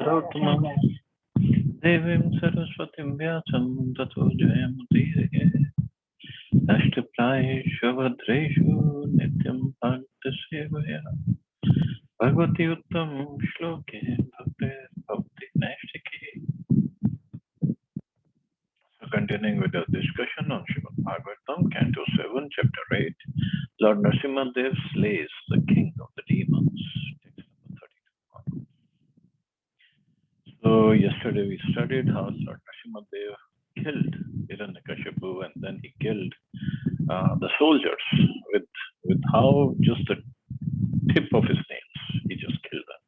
पुरुषोत्तमं देवीं सरस्वतीं व्यासं ततो जयमुदीरये। अष्टप्रायेषु भद्रेषु नित्यं भक्तसेवया भगवती उत्तम श्लोके भक्ति नैष्ठिकी. So continuing with the discussion on Srimad Bhagavatam, Canto 7, Chapter 8, Lord Nrsimhadev slays the king of the demons. Text number 32. So yesterday we studied how Lord Nrsimhadev killed Hiranyakashipu, and then he killed the soldiers with how just the tip of his nails, he just killed them.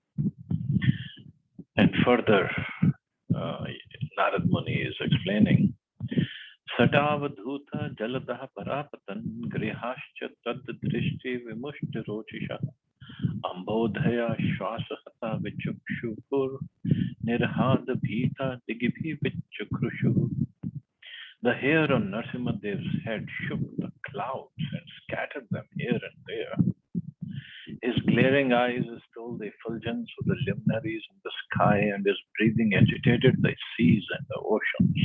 And further, Narad Muni is explaining, Satavadhuta jaladaha parapatan grihascha tad drishti vimushti rocisha ambodhaya shwasahata vichukshupur nirhada bhita digibhi vichukrushu. The hair on Nrsimhadev's head shook the clouds and scattered them here and there. His glaring eyes stole the effulgence of the luminaries in the sky, and his breathing agitated the seas and the oceans.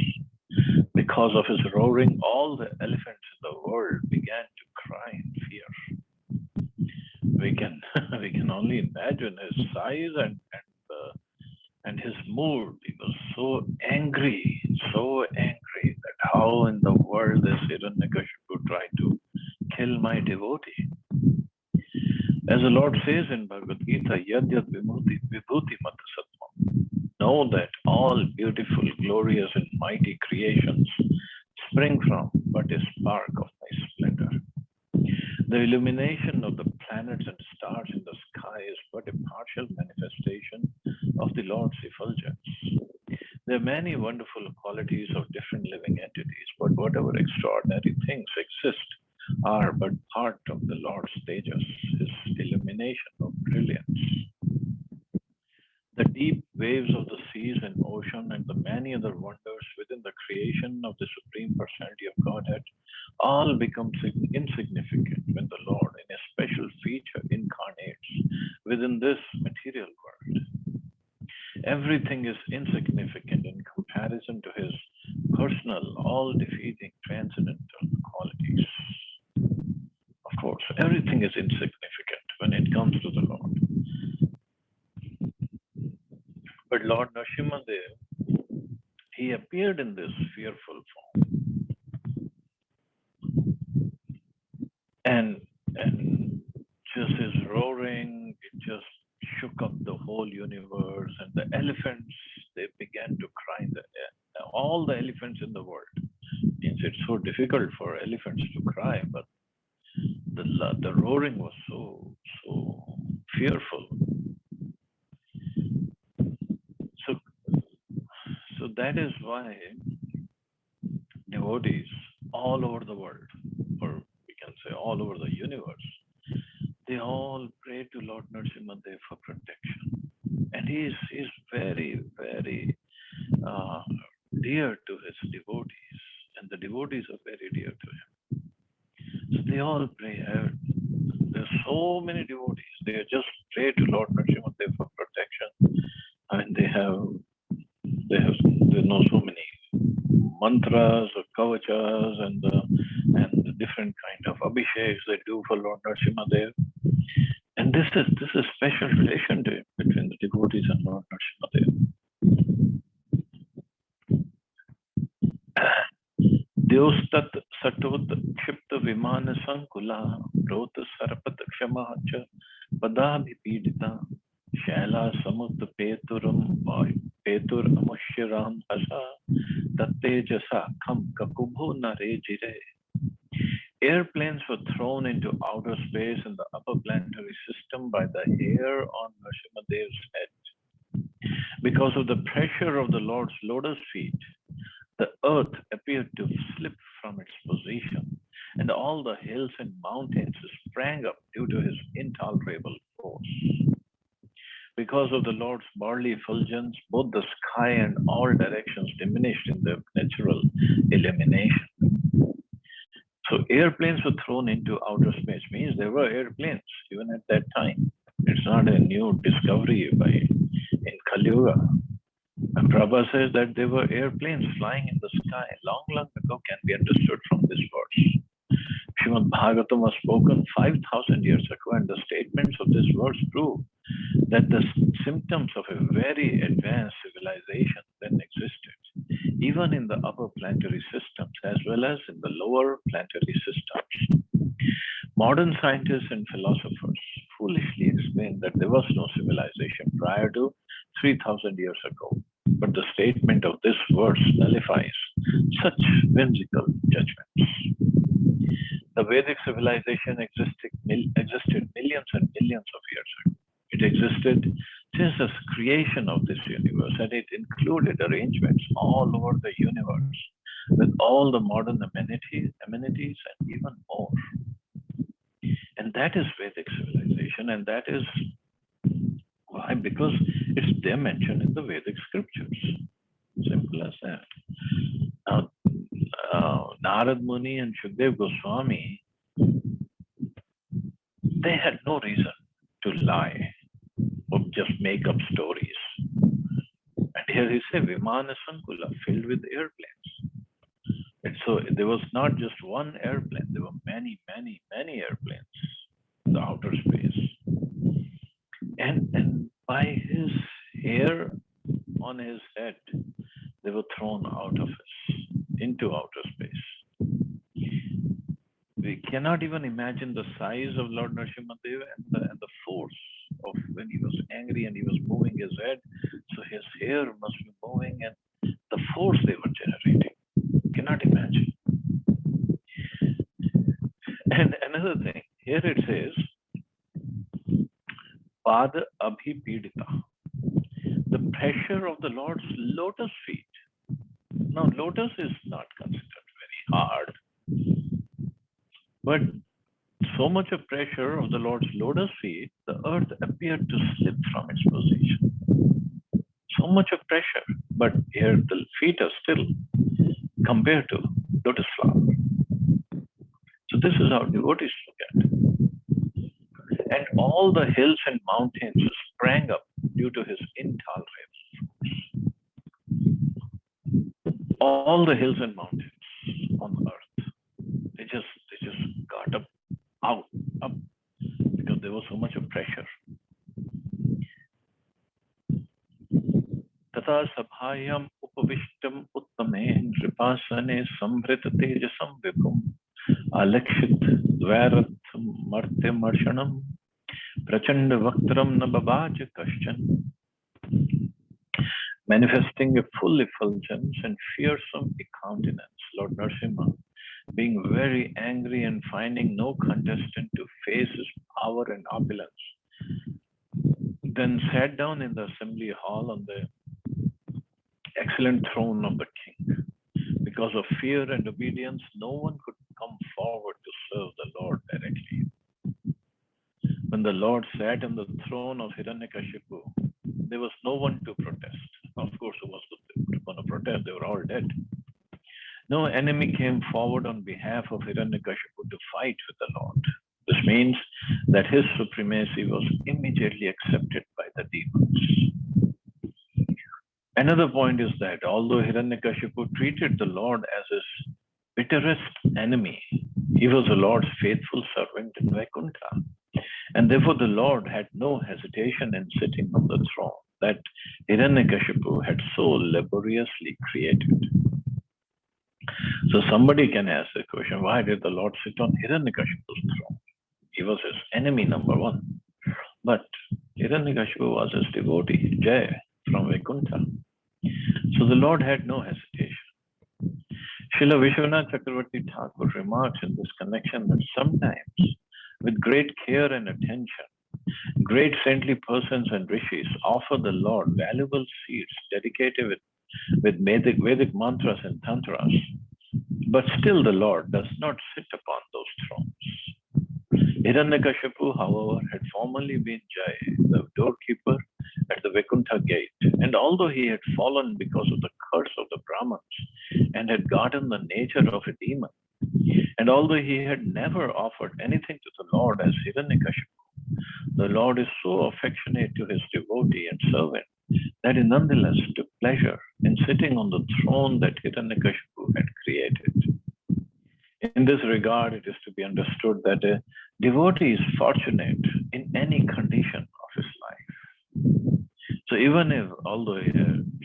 Because of his roaring, all the elephants in the world began to cry in fear. We can only imagine his size and his mood. He was so angry that how in the world this Hiranyakashipu tried to kill my devotee. As the Lord says in Bhagavad Gita, Yad Yad Vibhuti Mata Satma. Know that all beautiful, glorious, and mighty creations spring from but a spark of my splendor. The illumination of the planets and stars in the sky is but a partial manifestation of the Lord's effulgence. There are many wonderful qualities of different living entities, but whatever extraordinary things exist are but part of the Lord's tejas, his illumination of brilliance. The deep waves of the seas and ocean and the many other wonders within the creation of the Supreme Personality of Godhead all become insignificant when the Lord, in a special feature, incarnates within this material world. Everything is insignificant in comparison to his personal, all-defeating, transcendental qualities. Of course, everything is insignificant when it comes to the Lord. But Lord Nrsimhadev, he appeared in this fearful form. And just his roaring, it just shook up the whole universe, and the elephants, they began to cry in the air. All the elephants in the world. Means it's so difficult for elephants to cry, but the roaring was so fearful. So that is why devotees all over the world, or we can say all over the universe, they all pray to Lord Nrsimhadev for protection. And he is very, very dear to his devotees, and the devotees are very dear to him. So they all pray. There's so many devotees. They just pray to Lord Nrsimhadev for protection. I mean, they know so many mantras or kavachas and the different kind of abhisheks they do for Lord Nrsimhadev. And this is special relationship between the devotees and Lord Nrsimhadev. Deostat satot kshipta vimana sankula rota sarapat kshama cha padabhipidita shaila samut peturam petur amushyaram asa tattejasa kham kakubho nare jire. Airplanes were thrown into outer space in the upper planetary system by the hair on Nrsimhadev's head. Because of the pressure of the Lord's lotus feet, the earth appeared to slip from its position, and all the hills and mountains sprang up due to his intolerable force. Because of the Lord's bodily effulgence, both the sky and all directions diminished in their natural illumination. So airplanes were thrown into outer space. Means there were airplanes even at that time. It's not a new discovery in Kali Yuga. And Prabhupada says that there were airplanes flying in the sky long, long ago, can be understood from this verse. Srimad Bhagavatam was spoken 5,000 years ago, and the statements of this verse prove that the symptoms of a very advanced civilization then existed, even in the upper planetary systems as well as in the lower planetary systems. Modern scientists and philosophers foolishly explain that there was no civilization prior to 3,000 years ago. But the statement of this verse nullifies such whimsical judgments. The Vedic civilization existed millions and millions of years ago. It existed since the creation of this universe, and it included arrangements all over the universe with all the modern amenities and even more. And that is Vedic civilization, and that is why, because it's there mentioned in the Vedic scriptures. Simple as that. Now, Narad Muni and Shukdev Goswami, they had no reason to lie or just make up stories. And here he said, Vimana Sankula filled with airplanes. And so there was not just one airplane, there were many, many, many airplanes in the outer space. And by his hair on his head, they were thrown out of into outer space. We cannot even imagine the size of Lord Narasimha-Deva and the force of when he was angry and he was moving his head. So his hair must be moving, and the force they were generating. Cannot imagine. And another thing, here it says, Pada Abhipidita, the pressure of the Lord's lotus feet. Now, lotus is not considered very hard, but so much of pressure of the Lord's lotus feet, the earth appeared to slip from its position. So much of pressure, but here the feet are still compared to lotus flower. So this is how devotees look at it. And all the hills and mountains sprang up due to his intolerable force. All the hills and mountains on the earth, they just got up, because there was so much of pressure. Tata sabhayam upavishtam uttame nripasane samvrita tejasam vipum alakshit dvarat marte marshanam prachanda vaktram nabavaj kaschan. Manifesting a full effulgence and fearsome countenance, Lord Narasimha, being very angry and finding no contestant to face his power and opulence, then sat down in the assembly hall on the excellent throne of the king. Because of fear and obedience, no one could come forward to serve the Lord directly. When the Lord sat on the throne of Hiranyakashipu, there was no one to protest. Of course, who was going to protest? They were all dead. No enemy came forward on behalf of Hiranyakashipu to fight with the Lord. This means that his supremacy was immediately accepted by the demons. Another point is that although Hiranyakashipu treated the Lord as his bitterest enemy, he was the Lord's faithful servant in Vaikuntha. And therefore the Lord had no hesitation in sitting on the throne that Hiranyakashipu had so laboriously created. So somebody can ask the question, why did the Lord sit on Hiranyakashipu's throne? He was his enemy number one. But Hiranyakashipu was his devotee, Jai, from Vaikuntha. So the Lord had no hesitation. Srila Vishwanath Chakravarti Thakur remarks in this connection that sometimes, with great care and attention, great saintly persons and rishis offer the Lord valuable seeds dedicated with Vedic mantras and tantras, but still the Lord does not sit upon those thrones. Hiranyakashipu, however, had formerly been Jai, the doorkeeper at the Vaikuntha gate, and although he had fallen because of the curse of the Brahmins and had gotten the nature of a demon, and although he had never offered anything to the Lord as Hiranyakashipu, the Lord is so affectionate to his devotee and servant that he nonetheless took pleasure in sitting on the throne that Hiranyakashipu had created. In this regard, it is to be understood that a devotee is fortunate in any condition of his life. So even if, although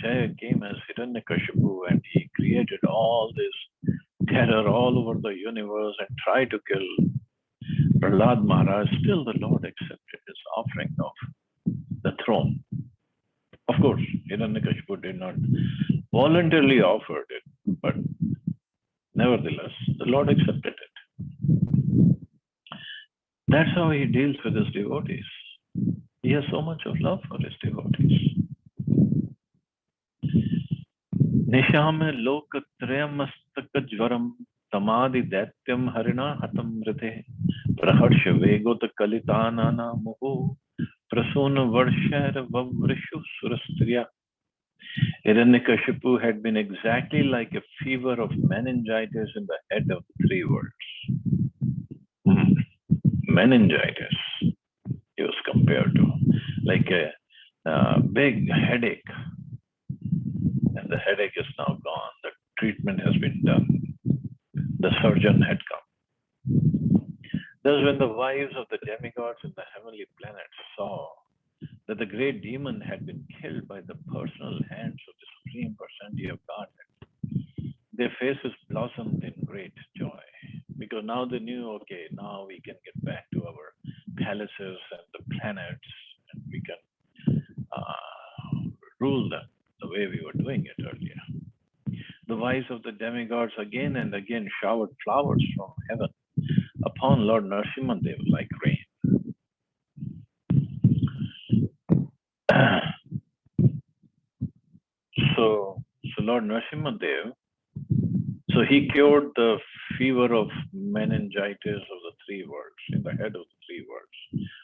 Jaya came as Hiranyakashipu and he created all this terror all over the universe and tried to kill Prahlad Maharaj, still the Lord accepted his offering of the throne. Of course, Hiranyakashipu did not voluntarily offer it, but nevertheless, the Lord accepted it. That's how he deals with his devotees. He has so much of love for his devotees. Nishame lokatrayamastaka tamadi daityam harina hatam rite praharsha vegot kalitanana muhu prasuna varshar vavrishu surastriya. Hiranyakashipu had been exactly like a fever of meningitis in the head of 3 worlds. Meningitis, he was compared to, like a big headache. And the headache is now gone. The treatment has been done. The surgeon had come. Thus, when the wives of the demigods in the heavenly planets saw that the great demon had been killed by the personal hands of the Supreme Personality of Godhead, their faces blossomed in great joy. Because now they knew, okay, now we can get back to our palaces and the planets, and we can rule them the way we were doing it earlier. The wives of the demigods again and again showered flowers from heaven upon Lord Narasimhadev like rain. So Lord Narasimhadev, so he cured the fever of meningitis of the 3 worlds, in the head of the 3 worlds,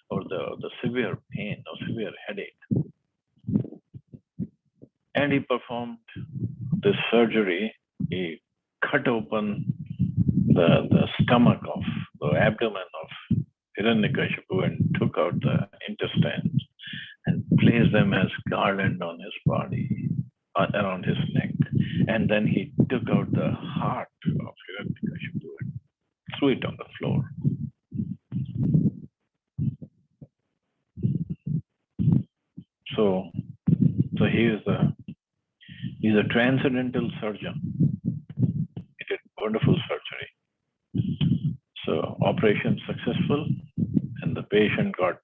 or the severe pain or severe headache. And he performed this surgery. He cut open the stomach of, the abdomen of Hiranyakashipu and took out the intestines and placed them as garland on his body, around his neck. And then he took out the heart of Hiranyakashipu and threw it on the floor. So he's a transcendental surgeon. He did wonderful surgery. So operation successful, and the patient got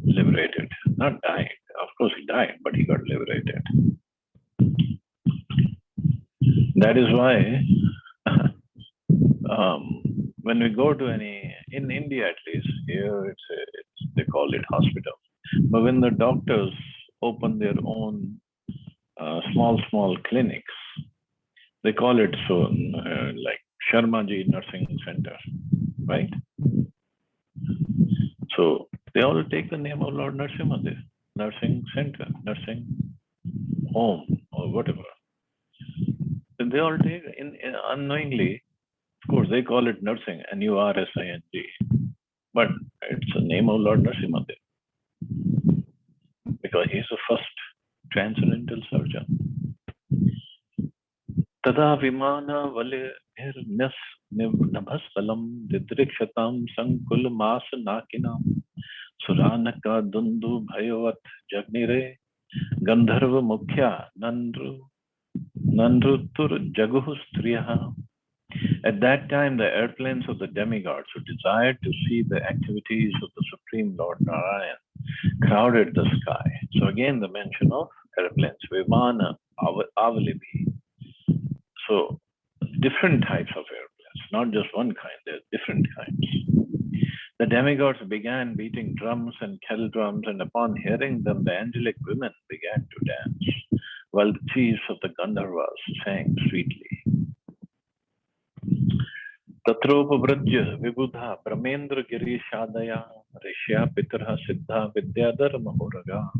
liberated. Not died. Of course he died, but he got liberated. That is why when we go to in India at least, here they call it hospital. But when the doctors open their own small clinics, they call it like Sharmaji Nursing Center, right? So they all take the name of Lord Narasimhadev, nursing center, nursing home, or whatever. And they all take unknowingly. Of course, they call it nursing, Nursing, but it's the name of Lord Narasimhadev because he's the first transcendental surgeon. Tada vimana vale nabhasalam didrikshatam sankul mas nakinam suranaka dundu bhayavat jagnire gandharva mukhya nandrutur jaguhu striyaha. At that time, the airplanes of the demigods who desired to see the activities of the Supreme Lord Narayan crowded the sky. So again, the mention of airplanes, Vimana, Avalibi. So different types of airplanes, not just one kind, there are different kinds. The demigods began beating drums and kettle drums, and upon hearing them, the angelic women began to dance, while the chiefs of the Gandharvas sang sweetly. Tatropavrajya vibudha brahmendra girishadaya rishya pitra siddha vidyadhar mahoraga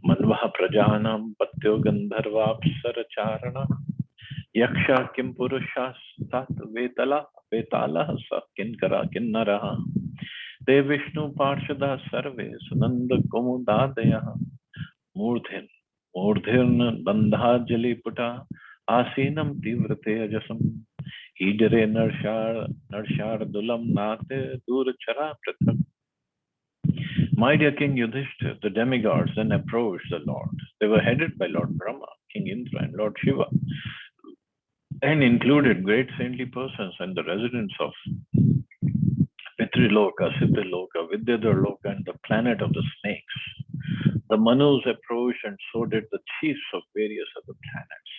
manvaha prajanam patyo gandharvapsara charana yaksha kim purushas tat vetala sa kinkara kinnaraha te vishnu parshada sarve sunanda kumudadaya murdhin Murdhirna bandhajali puta asinam tivrate ajasam idere narshar dulam nate durchara pratham. My dear King Yudhishthir, the demigods then approached the Lord. They were headed by Lord Brahma, King Indra, and Lord Shiva, and included great saintly persons and the residents of Pitriloka, Siddhiloka, Vidyadharloka, and the planet of the snakes. The Manus approached, and so did the chiefs of various other planets.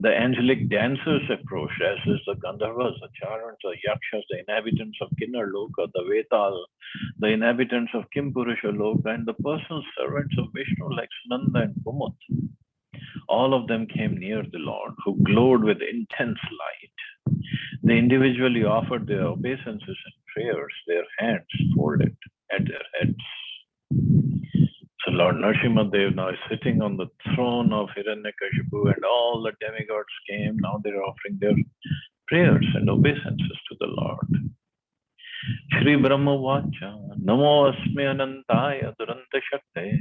The angelic dancers approached, as is the Gandharvas, the Charans, the Yakshas, the inhabitants of Kinnarloka, the Vetal, the inhabitants of Kimpurusha Loka, and the personal servants of Vishnu like Nanda and Kumut. All of them came near the Lord, who glowed with intense light. They individually offered their obeisances and prayers, their hands folded at their heads. So Lord Nrsimhadev now is sitting on the throne of Hiranyakashipu, and all the demigods came. Now they're offering their prayers and obeisances to the Lord. Shri Brahma Vacha, Namo Asmi Anantaya Duranta Shakte,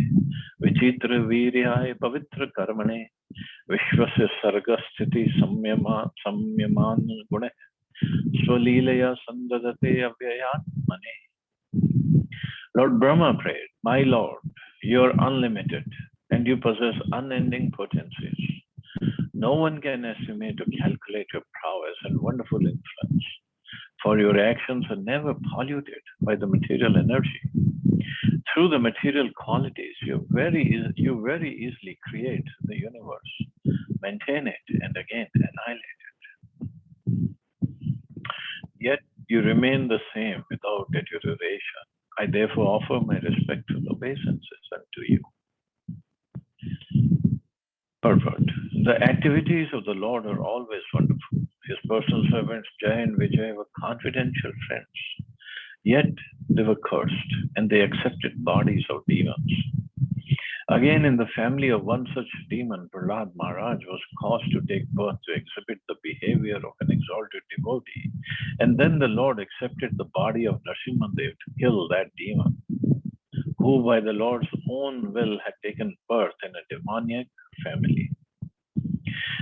Vichitra Viryaya Pavitra Karmane, Vishwasya Sargasthiti Samyaman Gune, Swalilaya Sandadate Avyayatmane. Lord Brahma prayed, my Lord, you are unlimited and you possess unending potencies. No one can estimate or calculate your prowess and wonderful influence, for your actions are never polluted by the material energy. Through the material qualities, you very easily create the universe, maintain it, and again annihilate it. Yet you remain the same without deterioration. I therefore offer my respectful obeisances unto you. Purport. The activities of the Lord are always wonderful. His personal servants Jai and Vijay were confidential friends. Yet they were cursed, and they accepted bodies of demons. Again, in the family of one such demon, Prahlad Maharaj was caused to take birth to exhibit the behavior of an exalted devotee. And then the Lord accepted the body of Nrsimhadev to kill that demon, who by the Lord's own will had taken birth in a demoniac family.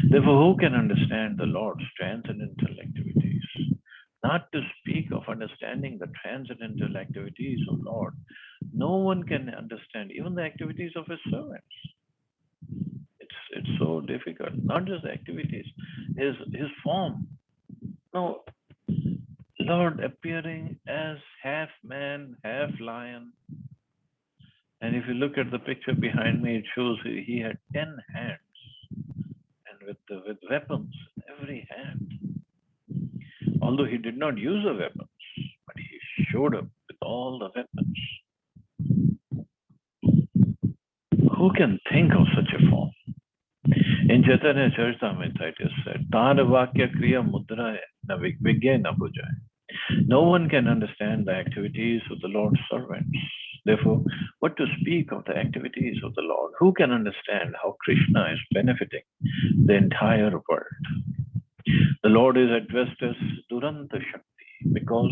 Therefore, who can understand the Lord's transcendental activities? Not to speak of understanding the transcendental activities of Lord, no one can understand even the activities of his servants. It's so difficult. Not just the activities, his form. No, Lord appearing as half man, half lion. And if you look at the picture behind me, it shows he had 10 hands, and with weapons in every hand. Although he did not use the weapons, but he showed up with all the weapons. Who can think of such a form? In Chaitanya Charitamrita it is said, Tara Vakya Kriya Mudra na Vigya na Bhujay. No one can understand the activities of the Lord's servants. Therefore, what to speak of the activities of the Lord? Who can understand how Krishna is benefiting the entire world? The Lord is addressed as Duranta Shakti because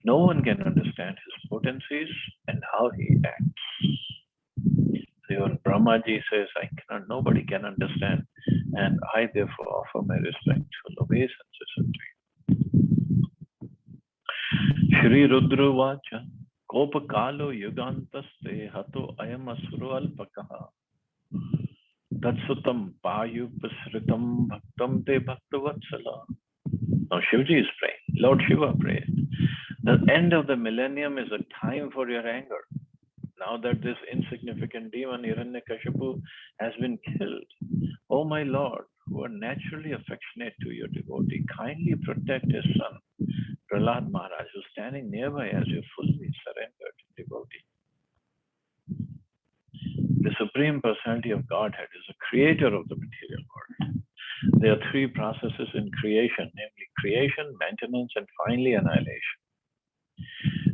no one can understand his potencies and how he acts. So even Brahmaji says, nobody can understand, and I therefore offer my respectful obeisances unto you. Shri Rudra Vacha, Kopa Kalo Yugantaste Hato Ayam Asuru Alpakaha. Tatsutam Payu Pasritam Bhaktam Te Bhaktavatsala. Now Shivaji is praying. Lord Shiva prayed. The end of the millennium is a time for your anger. Now that this insignificant demon Hiranyakashipu has been killed, O my Lord, who are naturally affectionate to your devotee, kindly protect his son, Prahlad Maharaj, who is standing nearby as your fully surrendered devotee. The Supreme Personality of Godhead is the creator of the material world. There are three processes in creation, namely creation, maintenance, and finally annihilation.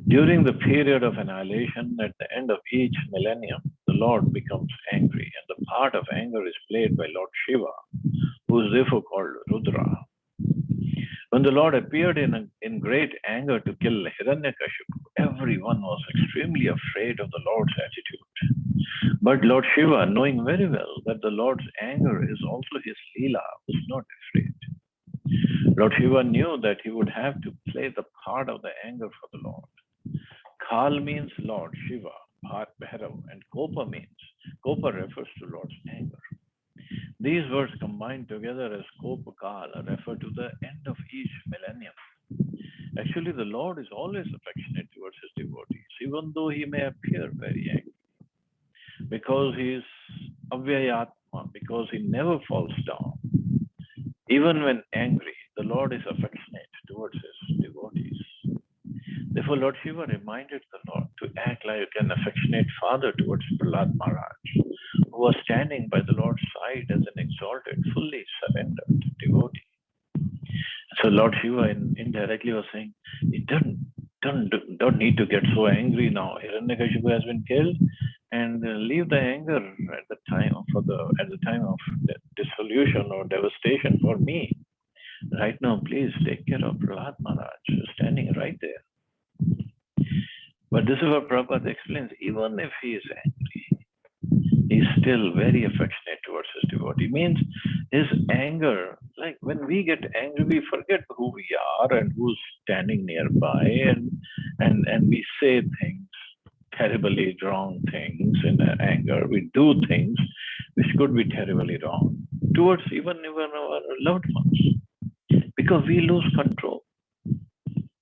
During the period of annihilation, at the end of each millennium, the Lord becomes angry, and the part of anger is played by Lord Shiva, who is therefore called Rudra. When the Lord appeared in great anger to kill Hiranyakashipu, everyone was extremely afraid of the Lord's attitude. But Lord Shiva, knowing very well that the Lord's anger is also his Leela, was not afraid. Lord Shiva knew that he would have to play the part of the anger for the Lord. Kal means Lord Shiva, Bhairav, and Kopa refers to Lord's anger. These words combined together as Kopa Kala refer to the end of each millennium. Actually, the Lord is always affectionate towards his devotees, even though he may appear very angry. Because he is Avyayatma, because he never falls down. Even when angry, the Lord is affectionate towards his devotees. Therefore, Lord Shiva reminded the Lord to act like an affectionate father towards Prahlad Maharaj, who was standing by the Lord's side as an exalted, fully surrendered devotee. So Lord Shiva indirectly was saying, you don't need to get so angry now. Hiranyakashipu has been killed, and leave the anger at the time of dissolution or devastation for me. Right now, please take care of Prahlad Maharaj, standing right there. But this is what Prabhupada explains. Even if he is angry, he is still very affectionate towards his devotee. Means his anger, like when we get angry, we forget who we are and who's standing nearby, and we say things, terribly wrong things in anger. We do things which could be terribly wrong towards even our loved ones, because we lose control,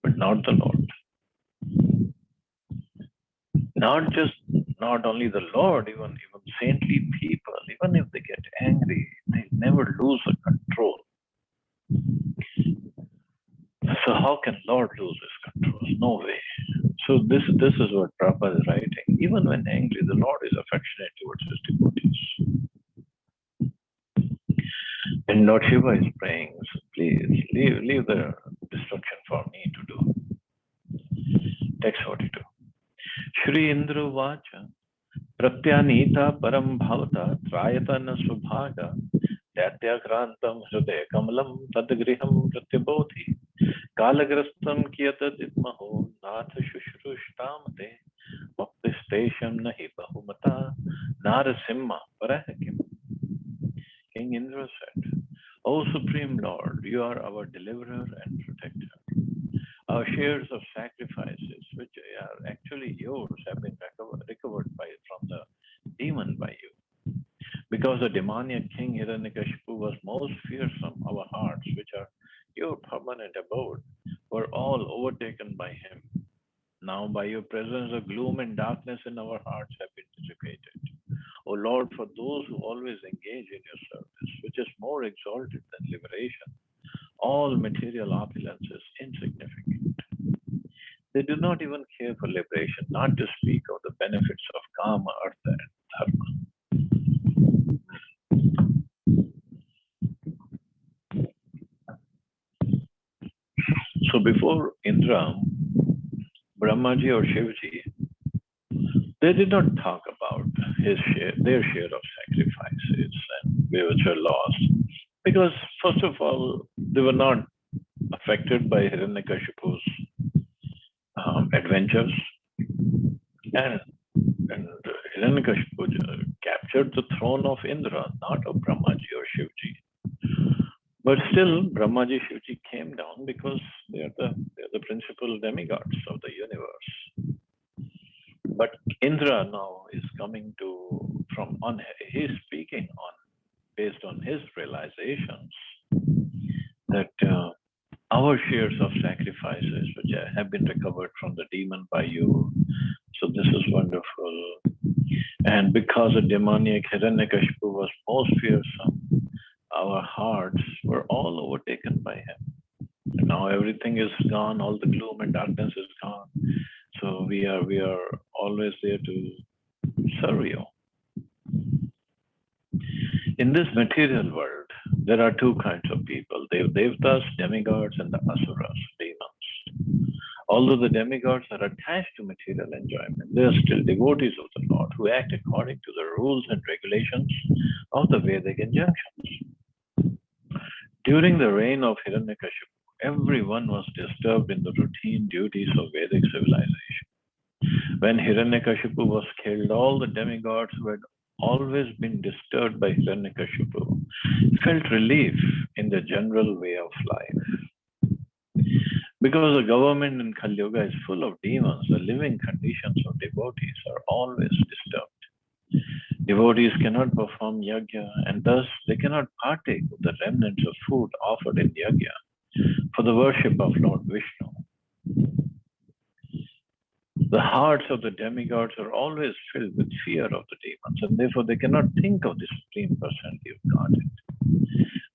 but not the Lord. Not only the Lord, even saintly people, even if they get angry, they never lose the control. So how can Lord lose his control? No way. So this is what Prabhupada is writing. Even when angry, the Lord is affectionate towards his devotees. And Lord Shiva is praying, so please leave the destruction for me to do. Text 42. Shri Indra Vacha Pratyanita Param Bhavata Trayatana Svabhaga Datyakrantam Hridaya Kamalam Tadgriham Pratyabodhi Kalagrastam Kiyataditmaho Nath Shushrushtamate Bhaktistesham Nahi Bahumata Narasimha Parahakim. King Indra said, O Supreme Lord, you are our deliverer and protector. Our shares of sacrifices, which are actually yours, have been recovered from the demon by you. Because the demoniac king Hiranyakashipu was most fearsome, our hearts, which are your permanent abode, were all overtaken by him. Now by your presence, the gloom and darkness in our hearts have been dissipated. O Lord, for those who always engage in your service, which is more exalted than liberation, all material opulence is insignificant. They do not even care for liberation, not to speak of the benefits of Kama, Artha, and Dharma. So before Indra, Brahmaji or Shivji, they did not talk about their share of sacrifices and which were lost. Because first of all, they were not affected by Hiranyakashipu's adventures, and Hiranyakashipu captured the throne of Indra, not of Brahmaji or Shivji. But still, Brahmaji, Shivji came down because they are the principal demigods of the universe. But Indra now is coming he's speaking based on his realizations that our shares of sacrifices, which have been recovered from the demon by you. So this is wonderful. And because the demoniac Hiranyakashipu was most fearsome, our hearts were all overtaken by him. And now everything is gone, all the gloom and darkness is gone. So we are always there to serve you. In this material world, there are two kinds of people, Devtas, demigods, and the Asuras, demons. Although the demigods are attached to material enjoyment, they are still devotees of the Lord who act according to the rules and regulations of the Vedic injunctions. During the reign of Hiranyakashipu, Everyone was disturbed in the routine duties of Vedic civilization. When Hiranyakashipu was killed, all the demigods who had always been disturbed by Hiranyakashipu felt relief in the general way of life. Because the government in Kali Yuga is full of demons, the living conditions of devotees are always disturbed. Devotees cannot perform yajna, and thus they cannot partake of the remnants of food offered in yajna for the worship of Lord Vishnu. The hearts of the demigods are always filled with fear of the demons, and therefore they cannot think of the Supreme Personality of Godhead.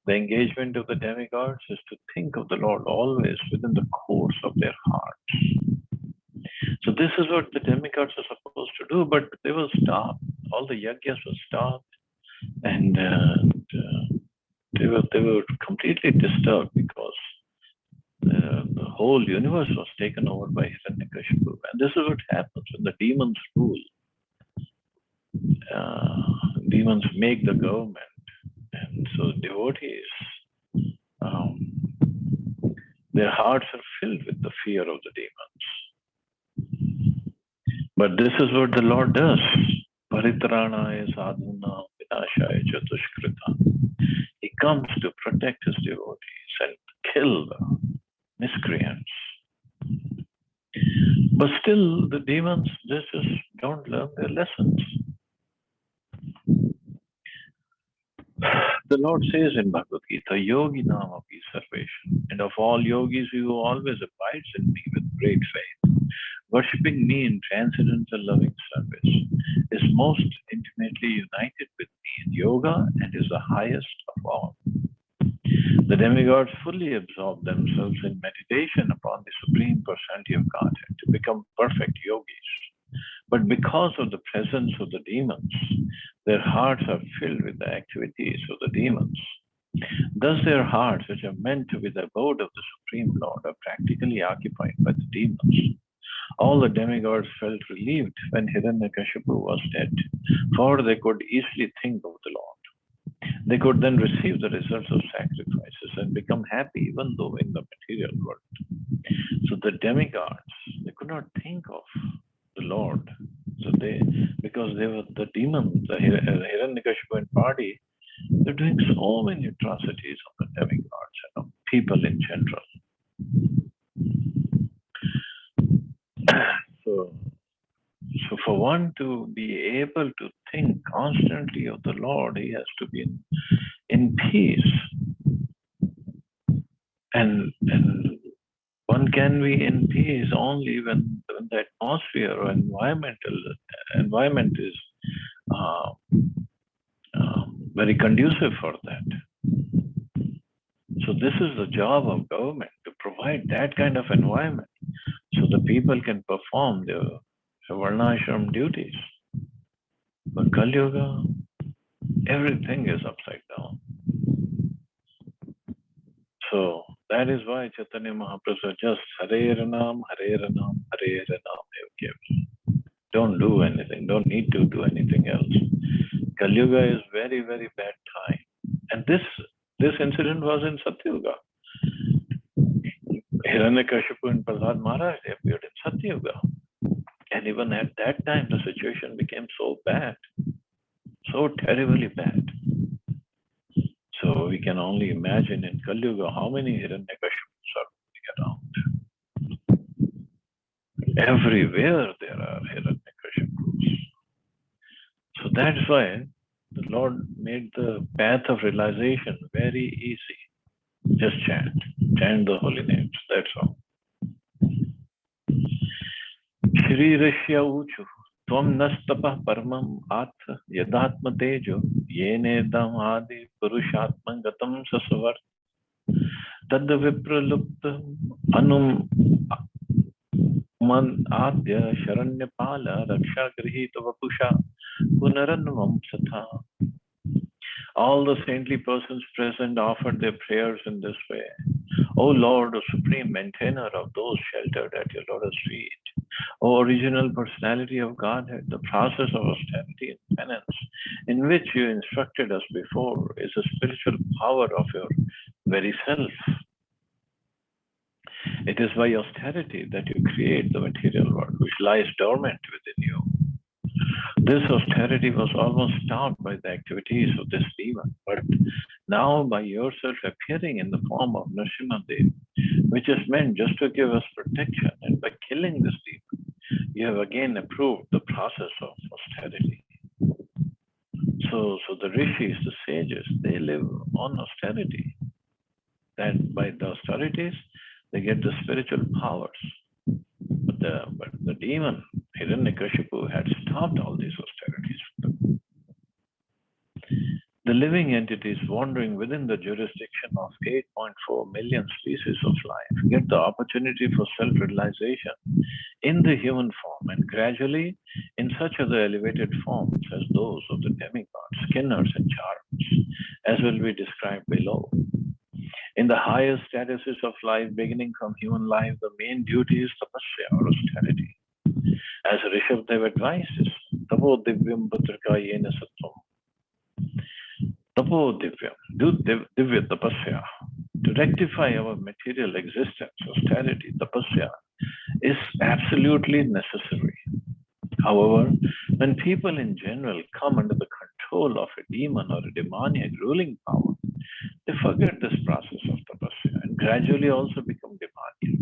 The engagement of the demigods is to think of the Lord always within the course of their hearts. So this is what the demigods are supposed to do, but they will stop. All the yajnas will stop, and they were completely disturbed because the whole universe was taken over by Hiranyakashipu. And this is what happens when the demons rule. Demons make the government. And so devotees, their hearts are filled with the fear of the demons. But this is what the Lord does. Paritranaya sadhuna vinashaya chatushkrita. He comes to protect his devotees and kill the miscreants. But still, the demons, they just don't learn their lessons. The Lord says in Bhagavad Gita, Yogi Namapi Sarvesham, and of all yogis who always abides in me with great faith, worshipping me in transcendental loving service, is most intimately united with me in yoga and is the highest of all. The demigods fully absorb themselves in meditation upon the Supreme Personality of Godhead to become perfect yogis. But because of the presence of the demons, their hearts are filled with the activities of the demons. Thus their hearts, which are meant to be the abode of the Supreme Lord, are practically occupied by the demons. All the demigods felt relieved when Hiranyakashipu was dead, for they could easily think of the Lord. They could then receive the results of sacrifices and become happy even though in the material world. So the demigods, they could not think of the Lord. So because they were the demons, the Hiranyakashipu and party, they're doing so many atrocities on the demigods and on people in general. So for one to be able to think constantly of the Lord, he has to be in peace. And one can be in peace only when the atmosphere or environment is very conducive for that. So this is the job of government, to provide that kind of environment so the people can perform their varnashram duties. But Kali Yuga, everything is upside down. So that is why Chaitanya Mahaprabhu just Hare Ranam, Hare Ranam, Hare Ranam. Don't do anything. Don't need to do anything else. Kali Yuga is very, very bad time. And this incident was in Satyuga. Hiranyakashipu and Prahlad Maharaj, they appeared in Satyuga. And even at that time, the situation became so bad, so terribly bad. So we can only imagine in Kali Yuga how many Hiranyakashipus are running around. Everywhere there are Hiranyakashipus. So that's why the Lord made the path of realization very easy. Just chant the holy names, that's all. Shri Rishya Uchu, Tvam Nastapa Paramam Atha Yadatma Tejo, Yenedam Adi Purushatman Gatam Sasavar, Tadda Vipralupta Anum Man Adya Sharanyapala Raksha Grihita Vapusha Punaranvam Satha. All the saintly persons present offered their prayers in this way. O Lord, O Supreme Maintainer of those sheltered at your lotus feet, O Original Personality of Godhead, the process of austerity and penance in which you instructed us before is a spiritual power of your very self. It is by austerity that you create the material world, which lies dormant within you. This austerity was almost stopped by the activities of this demon, but now by yourself appearing in the form of Nrsimhadev, which is meant just to give us protection, and by killing this demon, you have again approved the process of austerity. So the rishis, the sages, they live on austerity. That by the austerities, they get the spiritual powers. But the demon, Hiranyakashipu, had stopped all these austerities. The living entities wandering within the jurisdiction of 8.4 million species of life get the opportunity for self-realization in the human form and gradually in such other elevated forms as those of the demigods, skinners, and charms, as will be described below. In the higher statuses of life, beginning from human life, the main duty is tapasya or austerity. As Rishabdev advises, Tapo Divyam Putrika Yena Sattvam. Tapo Divyam, do Divya Tapasya. To rectify our material existence, austerity, tapasya, is absolutely necessary. However, when people in general come under the control of a demon or a demoniac ruling power, they forget this process of tapasya and gradually also become demoniac.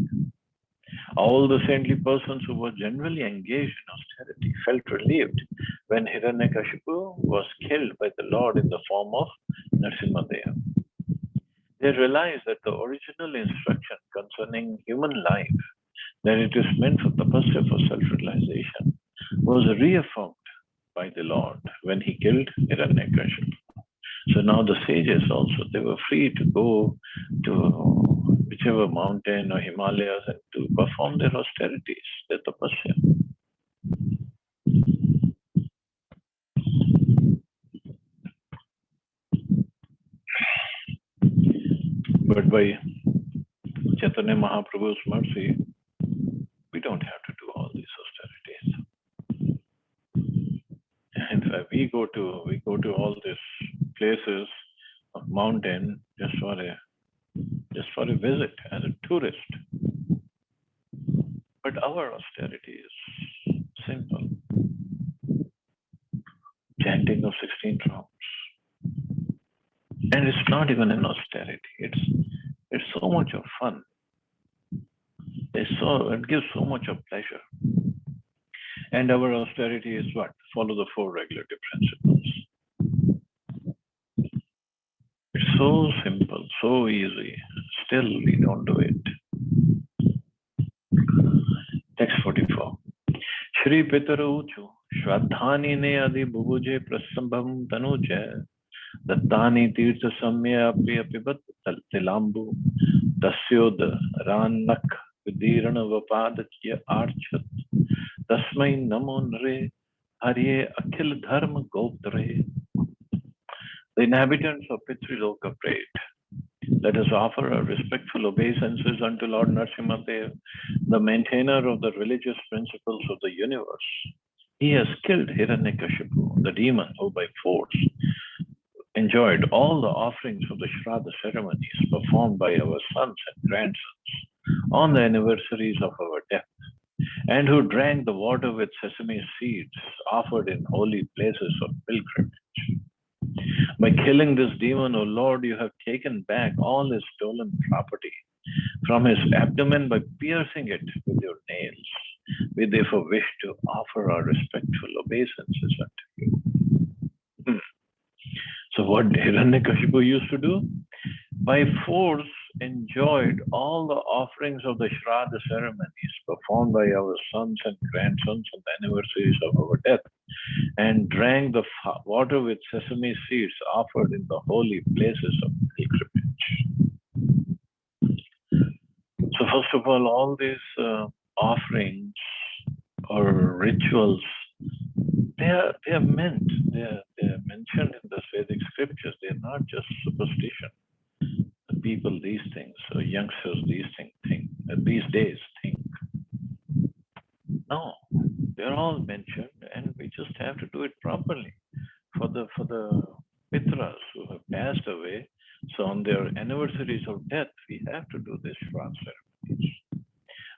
All the saintly persons who were generally engaged in austerity felt relieved when Hiranyakashipu was killed by the Lord in the form of Nrsimhadev. They realized that the original instruction concerning human life, that it is meant for tapasya, for self-realization, was reaffirmed by the Lord when he killed Hiranyakashipu. So now the sages also, they were free to go to whichever mountain or Himalayas and to perform their austerities, their tapasya. But by Chaitanya Mahaprabhu's mercy, we don't have to do all these austerities. In fact, we go to all these places of mountain just for a visit as a tourist. But our austerity is simple. Chanting of 16 rounds. And it's not even an austerity. It's so much of fun. It gives so much of pleasure. And our austerity is what? Follow the 4 regulative principles. It's so simple, so easy. Still, we don't do it. Text 44. Shri Pitaruchu, Shraddhani ne adi bubuje prasambham tanuja, Dattani tirtha samya api apibat tilambu, Dasyod ranak vidirana vapadakya archat, Tasmai namo nre harye akhil dharma goptre. The inhabitants of Pitriloka prayed, let us offer our respectful obeisances unto Lord Nrsimhadev, the maintainer of the religious principles of the universe. He has killed Hiranyakashipu, the demon who by force enjoyed all the offerings of the Shraddha ceremonies performed by our sons and grandsons on the anniversaries of our death, and who drank the water with sesame seeds offered in holy places of pilgrimage. By killing this demon, O Lord, you have taken back all his stolen property from his abdomen by piercing it with your nails. We therefore wish to offer our respectful obeisances unto you. So what Hiranyakashipu used to do? By force enjoyed all the offerings of the Shraddha ceremonies performed by our sons and grandsons on the anniversaries of our death, and drank the water with sesame seeds offered in the holy places of pilgrimage. So first of all these offerings or rituals, they are meant, they are mentioned in the Vedic scriptures. They are not just superstition. The people these things, or youngsters these days think. No, they're all mentioned, and we just have to do it properly for the Pitras who have passed away. So on their anniversaries of death, we have to do this Shraddha ceremonies.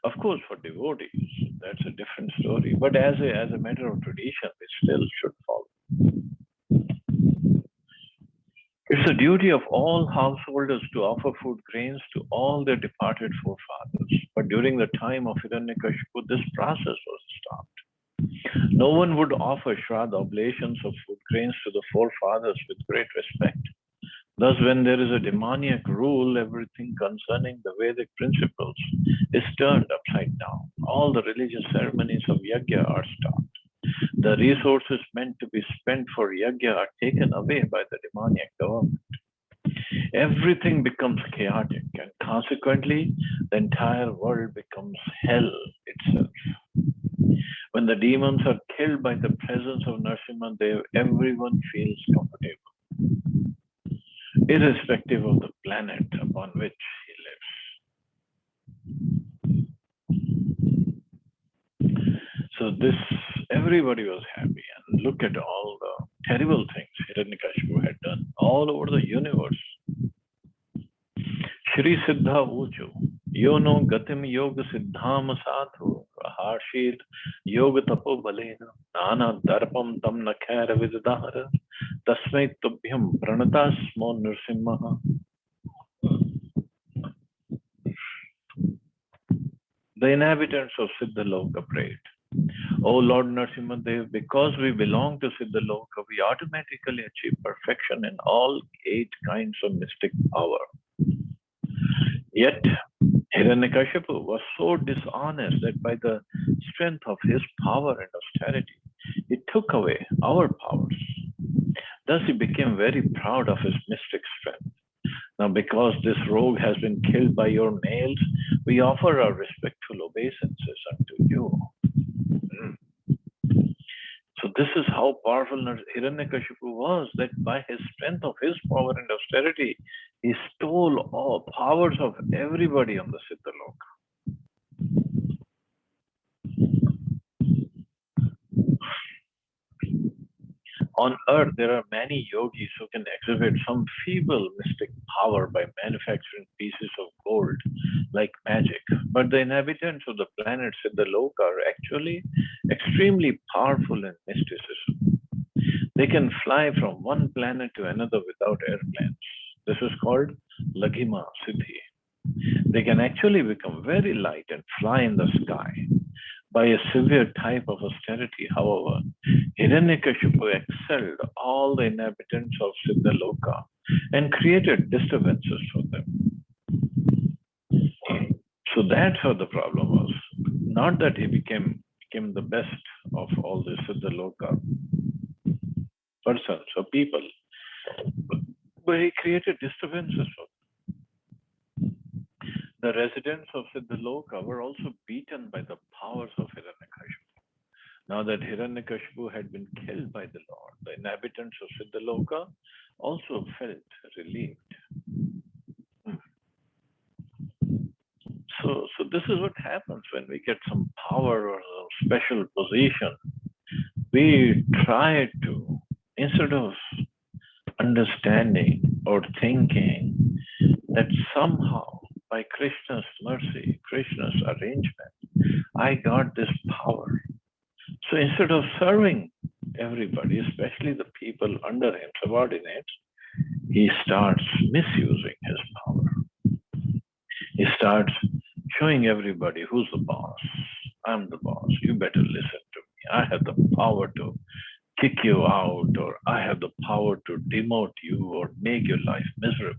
Of course, for devotees, that's a different story. But as a matter of tradition, it still should follow. It's the duty of all householders to offer food grains to all their departed forefathers. But during the time of Hiranyakashipu, this process was stopped. No one would offer Shraddha oblations of food grains to the forefathers with great respect. Thus, when there is a demoniac rule, everything concerning the Vedic principles is turned upside down. All the religious ceremonies of yajna are stopped. The resources meant to be spent for yajna are taken away by the demoniac government. Everything becomes chaotic, and consequently, the entire world becomes hell itself. When the demons are killed by the presence of Narasimhadev, everyone feels comfortable, irrespective of the planet upon which he lives. So this, everybody was happy, and look at all the terrible things Hiranyakashipu had done all over the universe. Shri Siddha Uchu, Yono Gatim Yoga Siddham Sadhu, Harshit Yoga Tapo Balena, Nana Darpam Tam Nakara Vidadhara, Tasmai Tubhyam Pranatasmo Nrsimha. The inhabitants of Siddhaloka prayed, O Lord Narasimhadev, because we belong to Siddhaloka, we automatically achieve perfection in all 8 kinds of mystic power. Yet, Hiranyakashipu was so dishonest that by the strength of his power and austerity, he took away our powers. Thus, he became very proud of his mystic strength. Now, because this rogue has been killed by your nails, we offer our respectful obeisances unto you. So this is how powerful Hiranyakashipu was, that by his strength of his power and austerity, he stole all powers of everybody on the Siddhaloka. On earth, there are many yogis who can exhibit some feeble mystic power by manufacturing pieces of gold like magic. But the inhabitants of the planet Siddhaloka are actually extremely powerful in mysticism. They can fly from one planet to another without airplanes. This is called Laghima Siddhi. They can actually become very light and fly in the sky. By a severe type of austerity, however, Hiranyakashipu excelled all the inhabitants of Siddhaloka and created disturbances for them. So that's how the problem was. Not that he became the best of all the Siddhaloka persons or people, but he created disturbances for them. The residents of Siddhaloka were also beaten by the powers of Hiranyakashipu. Now that Hiranyakashipu had been killed by the Lord, the inhabitants of Siddhaloka also felt relieved. So this is what happens when we get some power or some special position. We try to, instead of understanding or thinking that somehow by Krishna's mercy, Krishna's arrangement, I got this power. So instead of serving everybody, especially the people under him, subordinates, he starts misusing his power. He starts showing everybody who's the boss. I'm the boss. You better listen to me. I have the power to kick you out, or I have the power to demote you or make your life miserable.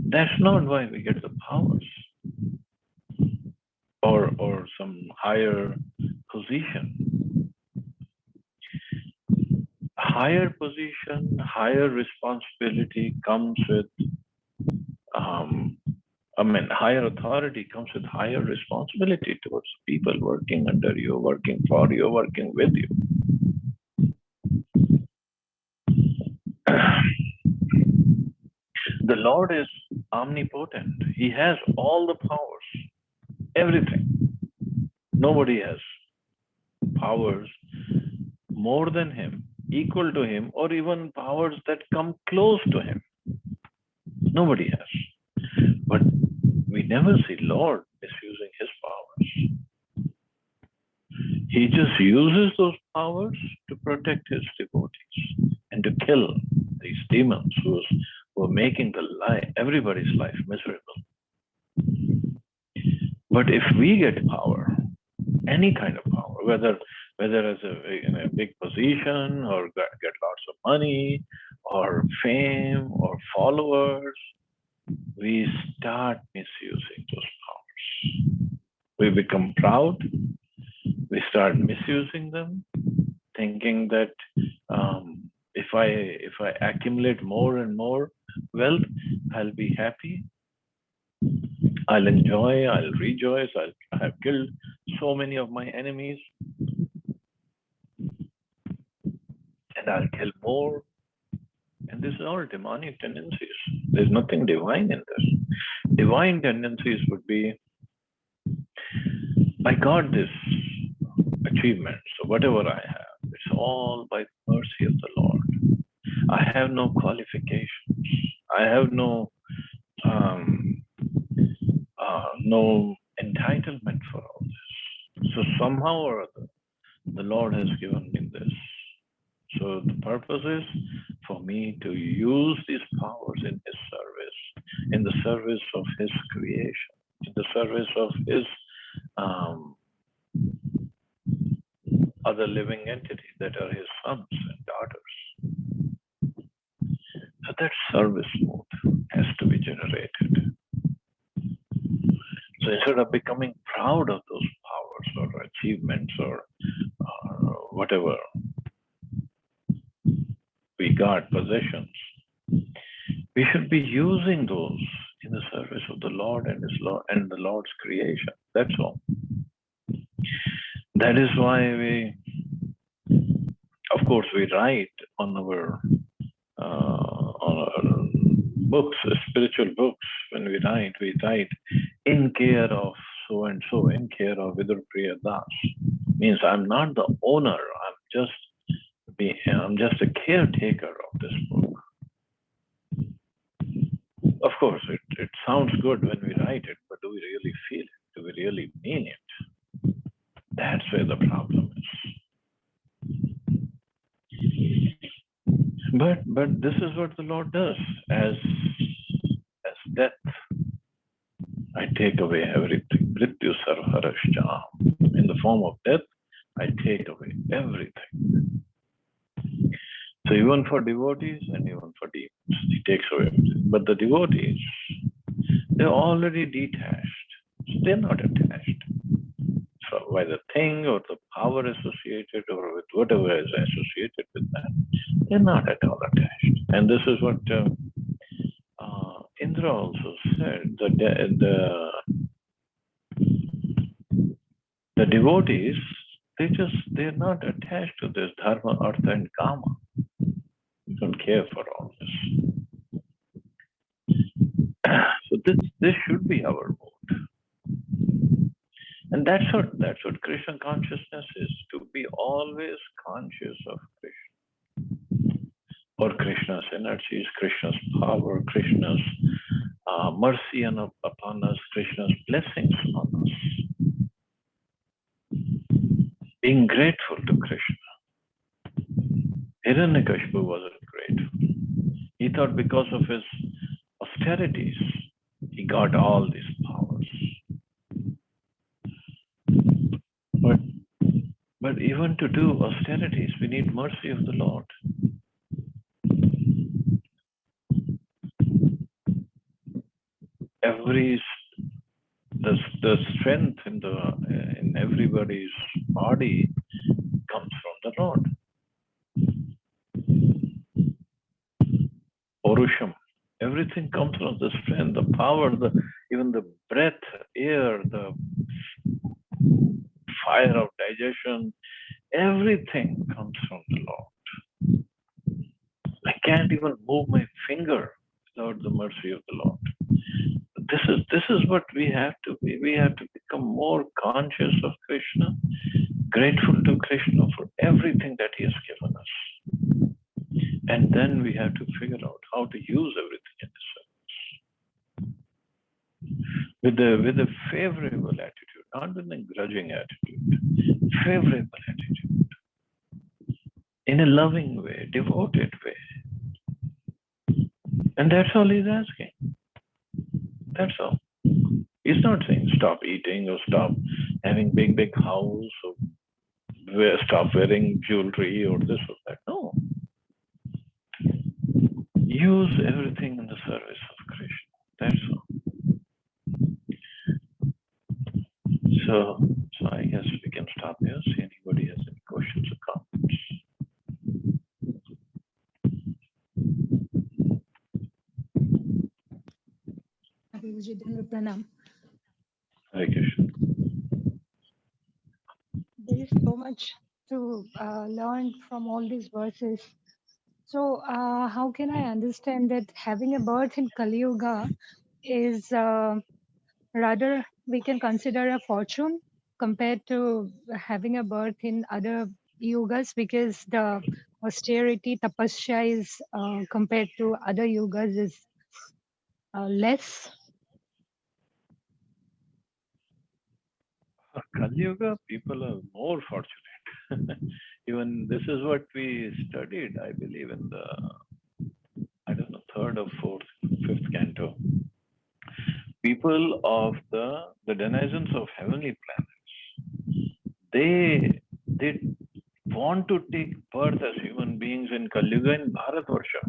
That's not why we get the powers or some higher position. Higher position, higher responsibility comes with, higher authority comes with higher responsibility towards people working under you, working for you, working with you. The Lord is omnipotent. He has all the powers, everything. Nobody has powers more than him, equal to him, or even powers that come close to him. Nobody has. But we never see Lord misusing He just uses those powers to protect his devotees and to kill these demons who are making everybody's life miserable. But if we get power, any kind of power, whether as in a big position or get lots of money or fame or followers, we start misusing those powers. We become proud. We start misusing them, thinking that if I accumulate more and more wealth, I'll be happy. I'll enjoy. I'll rejoice. I have killed so many of my enemies, and I'll kill more. And this is all demonic tendencies. There's nothing divine in this. Divine tendencies would be, I got this achievement, so whatever I have, it's all by the mercy of the Lord. I have no qualifications. I have no no entitlement for all this. So somehow or other, the Lord has given me this. So the purpose is for me to use these powers in His service, in the service of His creation, in the service of His other living entities that are His sons and daughters. So that service mode has to be generated. So instead of becoming proud of those powers or achievements or whatever we got, possessions, we should be using those in the service of the Lord and the Lord's creation. That's all. That is why we, of course, we write on our books, spiritual books. When we write in care of so and so, in care of Vidurpriya Das. Means I'm not the owner. I'm just a caretaker of this book. Of course, it sounds good when we write it, but do we really feel it? Do we really mean it? That's where the problem is. But this is what the Lord does. As death, I take away everything. Mrityu sarvarashya. In the form of death, I take away everything. So even for devotees and even for demons, He takes away everything. But the devotees, they're already detached. So they're not attached. So by the thing or the power associated or with whatever is associated with that, they're not at all attached. And this is what Indra also said. The devotees, they're not attached to this dharma, artha, and kama. You don't care for all this. So this should be our mode. And that's what Krishna consciousness is, to be always conscious of Krishna. Or Krishna's energies, Krishna's power, Krishna's mercy upon us, Krishna's blessings on us. Being grateful to Krishna. Hiranyakashipu wasn't grateful. He thought because of his austerities, he got all these powers. But even to do austerities, we need mercy of the Lord. The strength in everybody's body comes from the Lord. Purusham, everything comes from the strength, the power, even the breath, air, the fire of digestion, everything comes from the Lord. I can't even move my finger without the mercy of the Lord. This is what we have to be. We have to become more conscious of Krishna, grateful to Krishna for everything that He has given us. And then we have to figure out how to use everything in the service. With a favorable attitude, not with a grudging attitude. favorable attitude, in a loving way, devoted way. And that's all he's asking. That's all. He's not saying stop eating or stop having big house or stop wearing jewelry or this or that. No. Use everything in the service of Krishna. That's all. So I guess we can stop here. See anybody has any questions or comments. Hare Krishna. There is so much to learn from all these verses. So, how can I understand that having a birth in Kali Yuga is rather we can consider a fortune compared to having a birth in other yugas, because the austerity tapasya is compared to other yugas is less. For Kali Yuga, people are more fortunate. Even this is what we studied, I believe, in the, I don't know, third or fourth, fifth canto. People of the denizens of heavenly planets, they want to take birth as human beings in Kali Yuga in Bharatvarsha.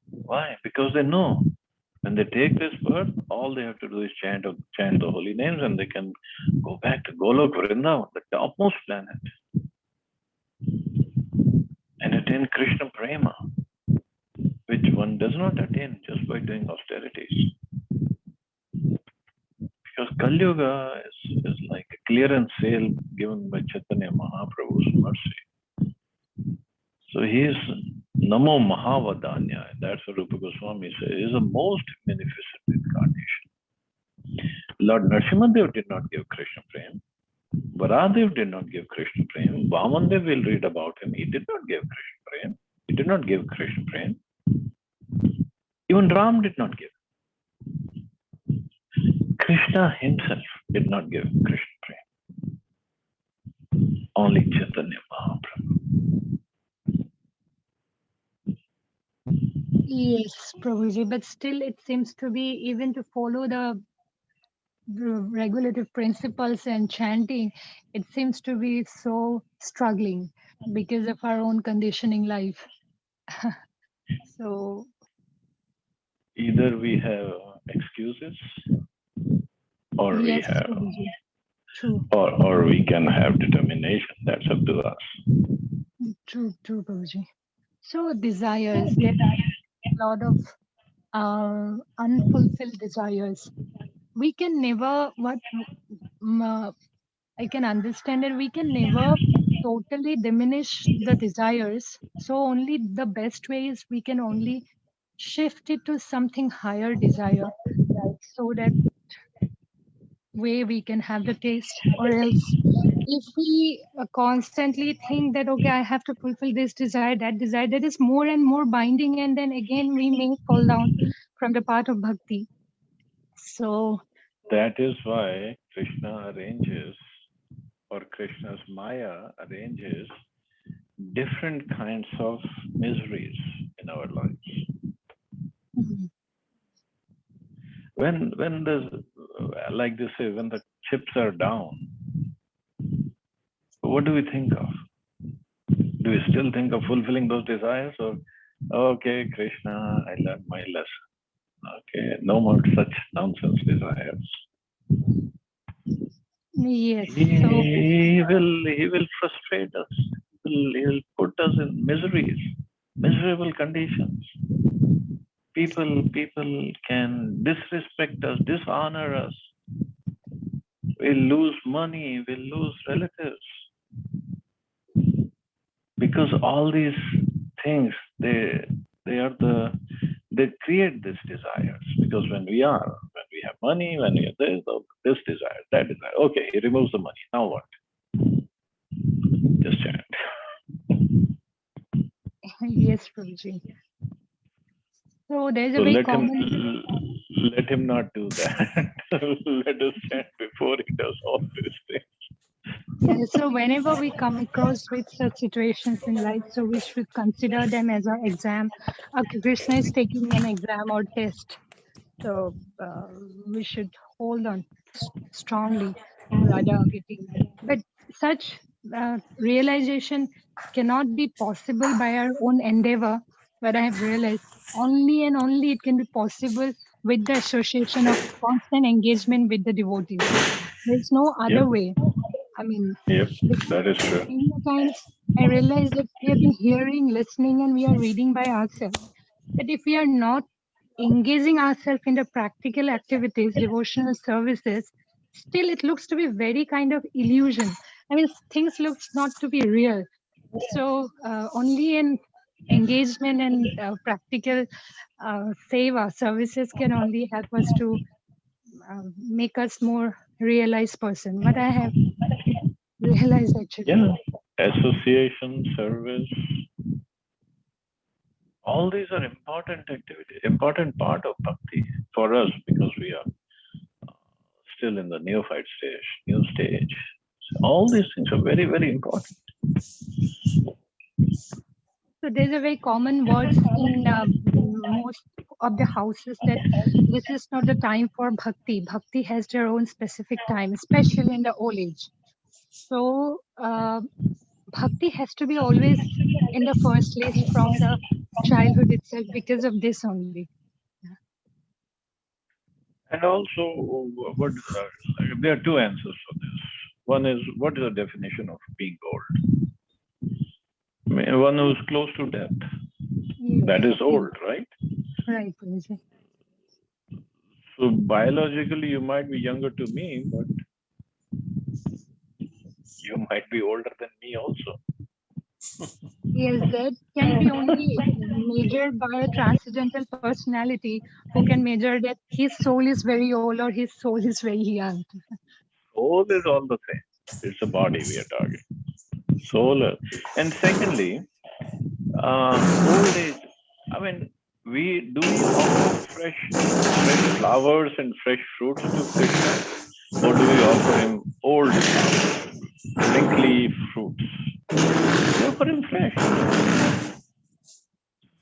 Why? Because they know when they take this birth, all they have to do is chant the holy names, and they can go back to Golok Vrindavan, the topmost planet, and attain Krishna Prema, which one does not attain just by doing austerities. Because Kali Yuga is like a clearance sale given by Chaitanya Mahaprabhu's mercy. So he is Namo Mahavadanya, that's what Rupa Goswami says, is a most magnificent incarnation. Lord Nrsimhadev did not give Krishna Prem. Varadev did not give Krishna Prem. Vamandev will read about him. He did not give Krishna Prem. He did not give Krishna Prem. Even Ram did not give. Krishna himself did not give Krishna Prem. Only Chaitanya Mahaprabhu. Yes, Prabhuji, but still it seems to be, even to follow the regulative principles and chanting, it seems to be so struggling because of our own conditioning life. So Either we have excuses, or we yes, have, Prabhuji. True. or we can have determination. That's up to us. True, Prabhuji. So desires, there are a lot of unfulfilled desires. We can never, I can understand that we can never totally diminish the desires. So only the best way is we can only shift it to something higher desire, so that way we can have the taste. Or else if we constantly think that, okay, I have to fulfill this desire, that is more and more binding, and then again we may fall down from the path of bhakti. So That is why Krishna arranges, or Krishna's Maya arranges different kinds of miseries in our lives. When there's, like they say, when the chips are down, what do we think of? Do we still think of fulfilling those desires, or okay, Krishna, I learned my lesson. Okay, no more such nonsense desires. yes, He will frustrate us. He'll put us in miseries, miserable conditions. People can disrespect us, dishonor us. We'll lose money, we'll lose relatives. Because all these things, they create these desires. Because when we have money, when we have this desire, that desire. Okay, he removes the money. Now what? Just chant. yes, Prabhuji. So there's a So very let him not do that. Let us chant before he does all these things. And so whenever we come across with such situations in life, so we should consider them as an exam. Krishna is taking an exam or test. So we should hold on strongly, Radha getting. But such realization cannot be possible by our own endeavor. But I have realized only and only it can be possible with the association of constant engagement with the devotees. There's no Yep, other way. I mean, yep, because that is true. many times I realize that we have been hearing, listening, and we are reading by ourselves. But if we are not engaging ourselves in the practical activities, devotional services, still it looks to be very kind of illusion. I mean, things looks not to be real. So only in engagement and practical seva services can only help us to make us more realized person. What I have realized actually. Yeah, association, service, all these are important activities, important part of bhakti for us because we are still in the neophyte stage, new stage. So all these things are very, very important. So there's a very common words in most of the houses that this is not the time for bhakti. Bhakti has their own specific time, especially in the old age. So bhakti has to be always in the first place from the childhood itself because of this only. And also, what there are two answers for this. One is what is the definition of being old? I mean, one who's close to death. Yes. That is old, right? Right, Guruji. So biologically, you might be younger to me, but you might be older than me also. Yes, that can be only measured by a transcendental personality who can measure that his soul is very old or his soul is very young. Soul is all the same. It's a body we are talking. Soul. And secondly, old age. I mean, we offer fresh flowers and fresh fruits to Krishna, or do we offer him old flowers, wrinkly fruits? We offer him fresh.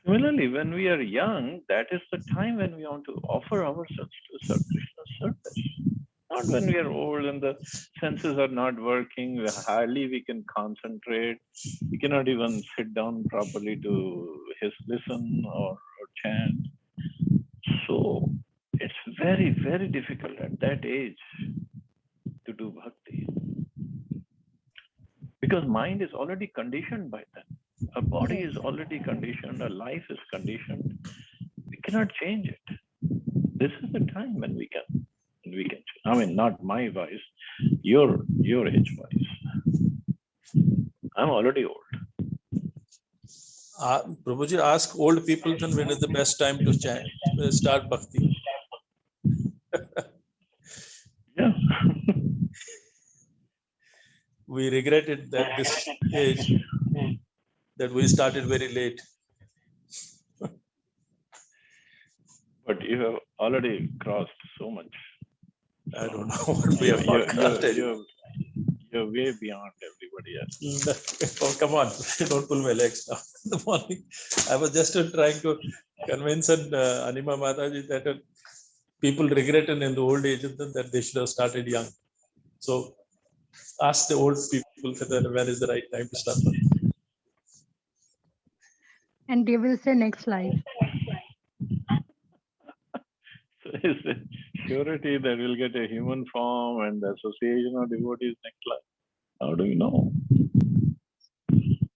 Similarly, when we are young, that is the time when we want to offer ourselves to serve Krishna's service. Not when we are old and the senses are not working, hardly we can concentrate. We cannot even sit down properly to listen or chant. So it's very, very difficult at that age to do bhakti. Because mind is already conditioned by then. Our body is already conditioned, our life is conditioned. We cannot change it. This is the time when we can. I mean, not my wise, your age wise. I'm already old. Prabhuji, ask old people then when is the best time to start bhakti. Yeah. We regretted that this age that we started very late. But you have already crossed so much. I don't know what we have crossed. You're way beyond everybody else. Oh, come on. Don't pull my legs now. In the morning, I was just trying to convince Anima Mataji that people regretted in the old age that they should have started young. So ask the old people when is the right time to start. And they will say next life. So is it surety that we'll get a human form and the association of devotees next life? How do we know?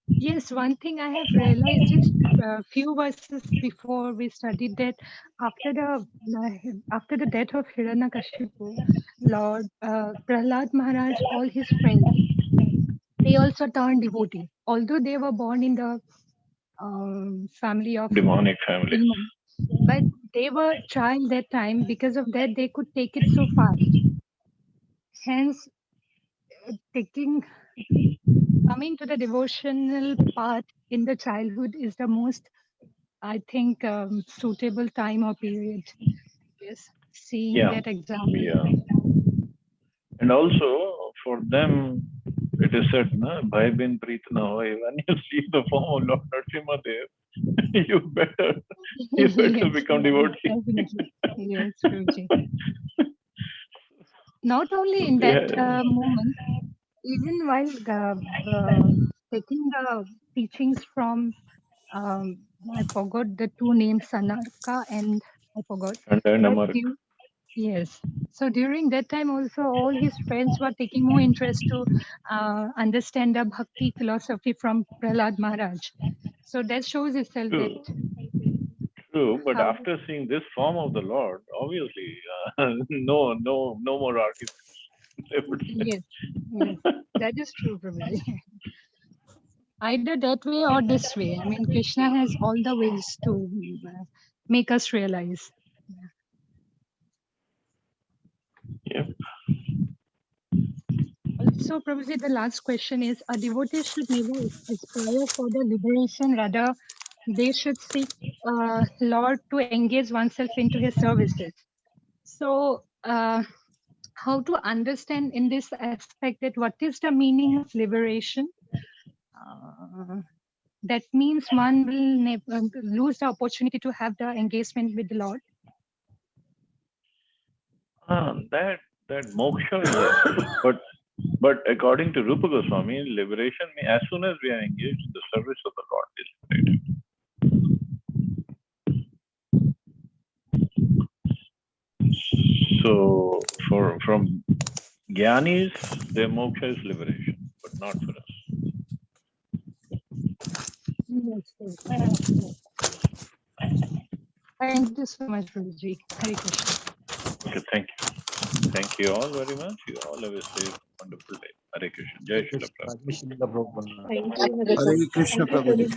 Yes, one thing I have realized is a few verses before we studied that after the death of Hiranyakashipu, Lord Prahlad Maharaj, all his friends, they also turned devotee. Although they were born in the family of Demonic families. demon, but they were child that time. Because of that, they could take it so fast. Hence, coming to the devotional path in the childhood is the most, I think, suitable time or period. Yes, seeing that example. Yeah. And also for them, It is said, na, Bhai bin Preet na hoy. When you see the form of Lord Narasimha Dev, you better Yes, become yes, devotee. definitely. Yes, Guruji. Not only in that moment, even while taking the teachings from, I forgot the two names, Sanaka and I forgot. And then But Amar, yes. So during that time also, all his friends were taking more interest to understand the bhakti philosophy from Prahlad Maharaj. So that shows itself that true, but how, after seeing this form of the Lord, obviously, no more arguments. They would say. yes, yes, that is true, Prabhuji. Either that way or this way. I mean, Krishna has all the ways to make us realize. Yeah. Also, Prabhuji, the last question is, a devotee should never aspire for the liberation, rather they should seek Lord to engage oneself into his services. So, how to understand in this aspect that what is the meaning of liberation? That means one will lose the opportunity to have the engagement with the Lord. That moksha is there. But according to Rupa Goswami, liberation, as soon as we are engaged in the service of the Lord, is liberated. So from Gyanis, their moksha is liberation, but not for us. Yes, thank you so much, Prabhuji. Hare Krishna. Okay, thank you. Thank you all very much. You all have a safe, wonderful day. Hare Krishna. Jai Shri Prabhupada. Jai Shri Prabhupada. Thank you, Hare Krishna Prabhuji.